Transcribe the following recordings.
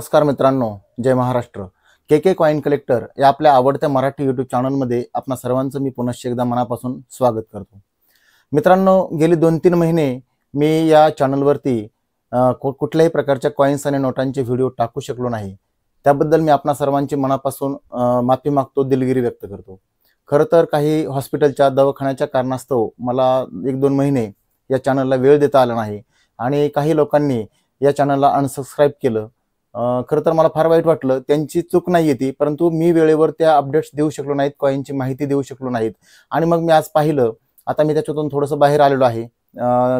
नमस्कार मित्रांनो, जय महाराष्ट्र। के coin collector या आपल्या आवडत्या मराठी यूट्यूब चॅनलमध्ये आपणा सर्वांचं मी पुनश्च एकदा मनापासून स्वागत करतो। मित्रांनो, गेली 2-3 महिने मी या चॅनलवरती कुठल्याही प्रकारच्या कॉइन्स आणि नोटांचे व्हिडिओ टाकू शकलो नाही। त्याबद्दल मी आपणा सर्वांची मनापासून माफी मागतो, दिलगिरी व्यक्त करतो। खरं तर काही हॉस्पिटलच्या दवाखान्याच्या कारणास्तव मला 1-2 महिने या चॅनलला वेळ देता आला नाही आणि काही लोकांनी या चॅनलला अनसबस्क्राइब केलं। खरं तर मला फार वाईट वाटलं। त्यांची चूक नाहीये ती, परंतु मी वेळेवर त्या अपडेट्स देऊ शकलो नाहीत, कॉइनची माहिती देऊ शकलो नाहीत। आणि मग मी आज पाहिलं, आता मी त्याच्यातून थोडंसं बाहेर आलेलो आहे।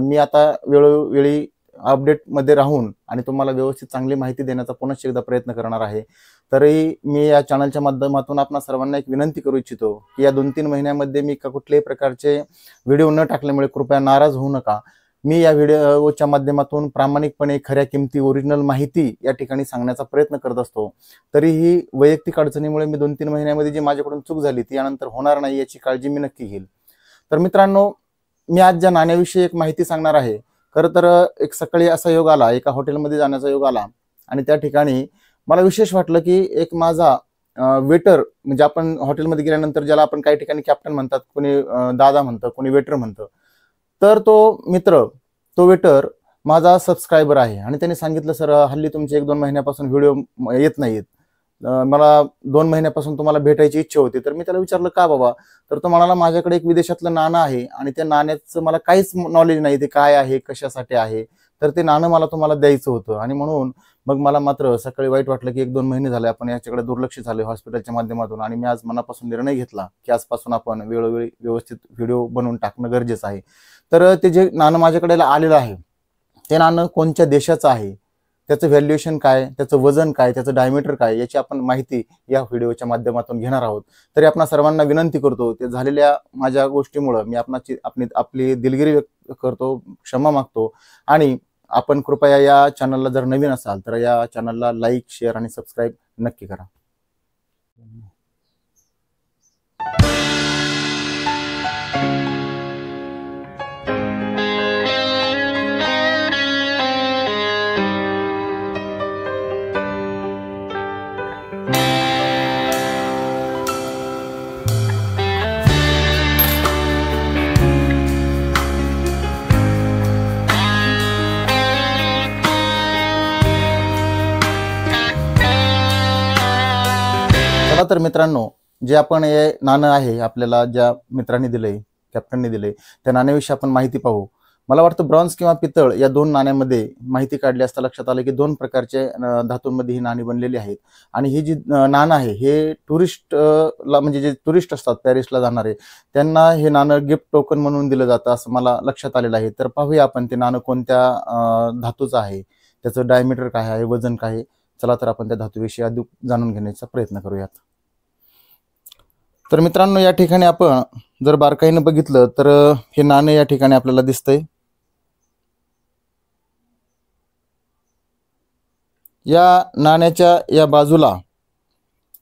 मी आता वेळोवेळी अपडेटमध्ये राहून आणि तुम्हाला व्यवस्थित चांगली माहिती देण्याचा पुनश्च एकदा प्रयत्न करणार आहे। तरी मी या चॅनलच्या माध्यमातून आपणा सर्वांना एक विनंती करू इच्छितो की या 2-3 महिन्यामध्ये मी कुठल्याही प्रकारचे व्हिडिओ न टाकल्यामुळे कृपया नाराज होऊ नका। मी या व्हिडिओच्या माध्यमातून प्रामाणिकपणे खऱ्या किमती ओरिजिनल माहिती या ठिकाणी सांगण्याचा प्रयत्न करत असतो। तरीही वैयक्तिक अडचणीमुळे मी 2-3 महिन्यामध्ये जी माझ्याकडून चूक झाली ती यानंतर होणार नाही याची काळजी मी नक्की घेईल। तर मित्रांनो, मी आज ज्या नाण्याविषयी एक माहिती सांगणार आहे। खरं तर एक सकाळी असा योग आला, एका हॉटेलमध्ये जाण्याचा योग आला आणि त्या ठिकाणी मला विशेष वाटलं की एक माझा वेटर, म्हणजे आपण हॉटेलमध्ये गेल्यानंतर ज्याला आपण काही ठिकाणी कॅप्टन म्हणतात, कोणी दादा म्हणतं, कोणी वेटर म्हणतं, तर तो मित्र, तो वेटर माझा सबस्क्रायबर आहे आणि त्याने सांगितलं, सर हल्ली तुमचे 1-2 महिन्यापासून व्हिडिओ येत नाहीत, मला 2 महिन्यापासून तुम्हाला भेटायची इच्छा होती। तर मी त्याला विचारलं, का बाबा? तर तो म्हणाला, माझ्याकडे एक विदेशातलं नाणं आहे आणि त्या नाण्याचं मला काहीच नॉलेज नाही, ते काय आहे, कशासाठी आहे, तर ते नाणं मला तुम्हाला द्यायचं होतं। आणि म्हणून मग मला मात्र सकाळी वाईट वाटलं की 1-2 महिने झाले आपण याच्याकडे दुर्लक्ष झाले हॉस्पिटलच्या माध्यमातून। आणि मी आज मनापासून निर्णय घेतला की आजपासून आपण वेळोवेळी व्यवस्थित व्हिडिओ बनवून टाकणं गरजेचं आहे। तर ते जे नाणं माझ्याकडे आलेलं आहे, ते नाणं कोणत्या देशाचं आहे, त्याचं व्हॅल्युएशन काय, त्याचं वजन काय, त्याचं डायमीटर काय, याची आपण माहिती या व्हिडिओच्या माध्यमातून घेणार आहोत। तरी आपणा सर्वांना विनंती करतो, ते झालेल्या माझ्या गोष्टीमुळे मी आपली दिलगिरी व्यक्त करतो, क्षमा मागतो। आणि आपण कृपया या चॅनलला जर नवीन असाल तर या चॅनलला लाईक, शेअर आणि सबस्क्राईब नक्की करा। तर मित्रांनो, जे आपण हे नाणं आहे आपल्याला ज्या मित्रांनी दिले, कॅप्टनने दिले, त्या नाण्याविषयी आपण माहिती पाहू। मला वाटतं ब्रॉन्झ किंवा पितळ या 2 नाण्यांमध्ये माहिती काढली असता लक्षात आलं की 2 प्रकारचे धातूंमध्ये ही नाणी बनलेली आहेत। आणि ही जी नाणं आहे हे टुरिस्टला, म्हणजे जे टुरिस्ट असतात पॅरिसला जाणारे, त्यांना हे नाणं गिफ्ट टोकन म्हणून दिलं जातं असं मला लक्षात आलेलं आहे। तर पाहूया आपण ते नाणं कोणत्या धातूचं आहे, त्याचं डायमीटर काय आहे, वजन काय आहे। चला तर आपण त्या धातूविषयी अधिक जाणून घेण्याचा प्रयत्न करूयात। तर मित्रांनो, या ठिकाणी आपण जर बारकाईने बघितलं तर हे नाणं या ठिकाणी आपल्याला दिसतंय। या नाण्याच्या या बाजूला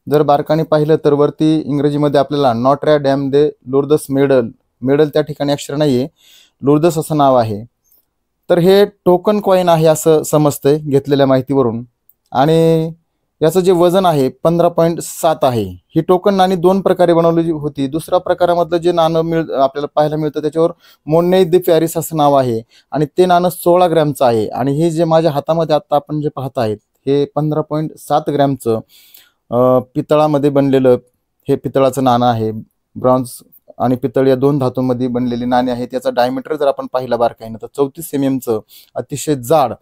जर बारकाईने पाहिलं तर वरती इंग्रजीमध्ये आपल्याला नॉट्रे डॅम दे लुर्दस मेडल त्या ठिकाणी अक्षर नाहीये, लुर्दस असं नाव आहे। तर हे टोकन कॉइन आहे असं समजतंय घेतलेल्या माहितीवरून। आणि याचं जे वजन आहे 15.7 आहे। ही टोकन नाणी 2 प्रकारे बनवली होती। दुसऱ्या प्रकारामधलं जे नाणं आपल्याला पाहायला मिळतं त्याच्यावर मोन्ने दे पॅरिस असं नाव आहे आणि ते नाणं 16 ग्रॅमचं आहे। आणि हे जे माझ्या हातामध्ये आता आपण जे पाहत आहेत हे 15.7 ग्रॅमचं पितळामध्ये बनलेलं हे पितळाचं नाणं आहे। ब्रॉन्झ आणि पितळ या 2 धातूंमध्ये बनलेली नाणी आहेत। याचा डायमीटर जर आपण पाहिला बारकाईनं तर 34 mm अतिशय जाड,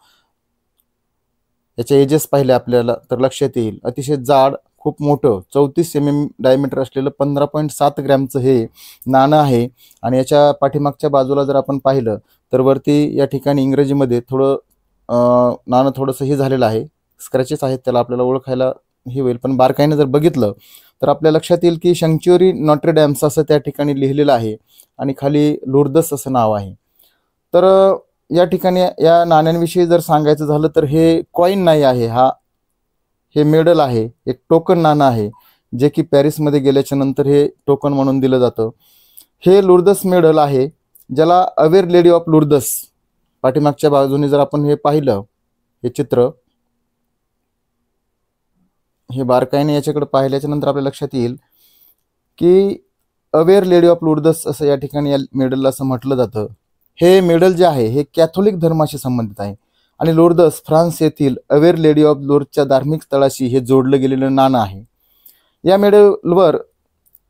याचे एजेस पाहिले आपल्याला तर लक्षात येईल, अतिशय जाड, खूप मोठं 34 mm डायमीटर असलेलं 15.7 ग्रॅमचं हे नाणं आहे। आणि याच्या पाठीमागच्या बाजूला जर आपण पाहिलं तर वरती या ठिकाणी इंग्रजीमध्ये नाणं थोडंसं हे झालेलं आहे, स्क्रॅचेस आहेत, त्याला आपल्याला ओळखायला हे होईल। पण बारकाईनं जर बघितलं तर आपल्या लक्षात येईल की शंक्च्युअरी नॉट्रे डॅम्स असं त्या ठिकाणी लिहिलेलं आहे आणि खाली लुर्दस असं नाव आहे। तर या ठिकाणी या नाण्यांविषयी जर सांगायचं झालं तर हे कॉइन नाही आहे, हे मेडल आहे, एक टोकन नाणं आहे जे की पॅरिसमध्ये गेल्याच्या नंतर हे टोकन म्हणून दिलं जातं। हे लुर्दस मेडल आहे, ज्याला अवेर लेडी ऑफ लुर्दस पाठीमागच्या बाजूने जर आपण हे पाहिलं, हे चित्र, हे बारकाईने याच्याकडे पाहिल्याच्या नंतर आपल्या लक्षात येईल की अवेअर लेडी ऑफ लुर्दस असं या ठिकाणी या मेडलला असं म्हटलं जातं. हे मेडल जे आहे हे कॅथोलिक धर्माशी संबंधित आहे आणि लुर्दस फ्रान्स येथील अवेअर लेडी ऑफ लुर्दच्या धार्मिक स्थळाशी हे जोडलं गेलेलं नाणं आहे. या मेडलवर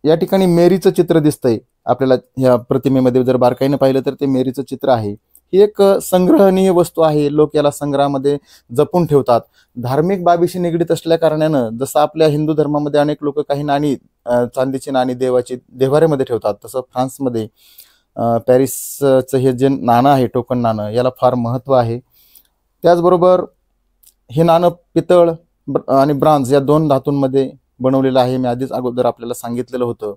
या ठिकाणी मेरीचं चित्र दिसतंय आपल्याला. ह्या प्रतिमेमध्ये जर बारकाईने पाहिलं तर ते मेरीचं चित्र आहे. ही एक संग्रहणीय वस्तू आहे. लोक याला संग्रहामध्ये जपून ठेवतात. धार्मिक बाबीशी निगडीत असल्या कारणानं जसं आपल्या हिंदू धर्मामध्ये अनेक लोक काही नाणी, चांदीची नाणी देवाची देव्हाऱ्यामध्ये ठेवतात, तसं फ्रान्समध्ये पॅरिसचं हे जे नाणं आहे, टोकन नाणं, याला फार महत्त्व आहे. त्याचबरोबर हे नाणं पितळ आणि ब्रांझ या 2 धातूंमध्ये बनवलेलं आहे. मी आधीच अगोदर आपल्याला सांगितलेलं होतं.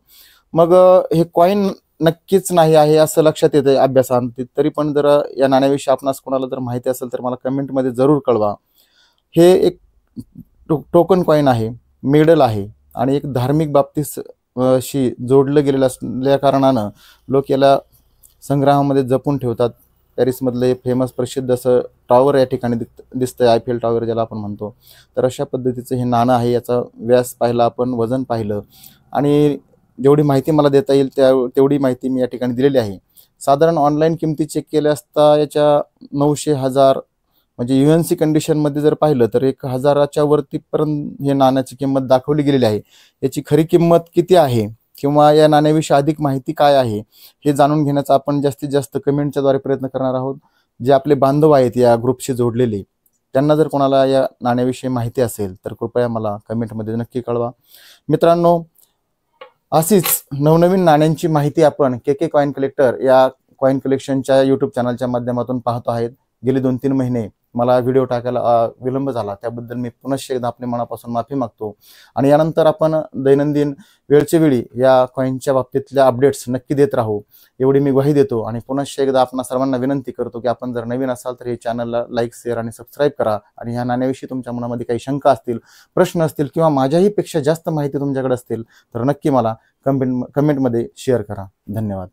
मग हे कॉईन नक्कीच नाही आहे असं लक्षात येतं अभ्यासांत. तरी पण जर या नाण्याविषयी आपणास कोणाला जर माहिती असेल तर मला कमेंटमध्ये जरूर कळवा. हे एक टोकन कॉईन आहे, मेडल आहे आणि एक धार्मिक बाबतीशी जोडलं गेलेलं असल्या कारणानं लोक याला संग्रहामध्ये जपून ठेवतात. पॅरिसमधलं हे फेमस प्रसिद्ध असं टॉवर या ठिकाणी दिसतंय, आयफेल टॉवर ज्याला आपण म्हणतो. तर अशा पद्धतीचं हे नाणं आहे. याचा व्यास पाहिला आपण, वजन पाहिलं आणि जेवढी माहिती मला देता येईल तेवढी माहिती मी या ठिकाणी दिलेली आहे. साधारण ऑनलाईन किमती चेक केल्या असता याच्या 900,000 म्हणजे UNC कंडिशनमध्ये जर पाहिलं तर 1,000च्या वरतीपर्यंत हे नाण्याची किंमत दाखवली गेलेली आहे. याची खरी किंमत किती आहे किंवा या नाण्याविषयी अधिक माहिती काय आहे हे जाणून घेण्याचा आपण जास्तीत जास्त कमेंटच्याद्वारे प्रयत्न करणार आहोत. जे आपले बांधव आहेत या ग्रुपशी जोडलेले, त्यांना जर कोणाला या नाण्याविषयी माहिती असेल तर कृपया मला कमेंटमध्ये नक्की कळवा. मित्रांनो, अशीच नवनवीन नाण्यांची माहिती आपण KK कॉईन कलेक्टर या कॉईन कलेक्शनच्या यूट्यूब चॅनलच्या माध्यमातून पाहतो आहेत. गेले 2-3 महिने मला व्हिडिओ टाकायला विलंब झाला, त्याबद्दल मी पुनश्च एकदा आपल्या मनापासून माफी मागतो. आणि यानंतर आपण दैनंदिन वेळच्या वेळी या कॉईनच्या बाबतीतल्या अपडेट्स नक्की देत राहू एवढी मी ग्वाही देतो. आणि पुनश्च एकदा आपण सर्वांना विनंती करतो की आपण जर नवीन असाल तर हे चॅनलला लाईक, शेअर आणि सबस्क्राईब करा. आणि ह्या नाण्याविषयी तुमच्या मनामध्ये काही शंका असतील, प्रश्न असतील किंवा माझ्याही पेक्षा जास्त माहिती तुमच्याकडे असतील तर नक्की मला कमेंटमध्ये शेअर करा. धन्यवाद.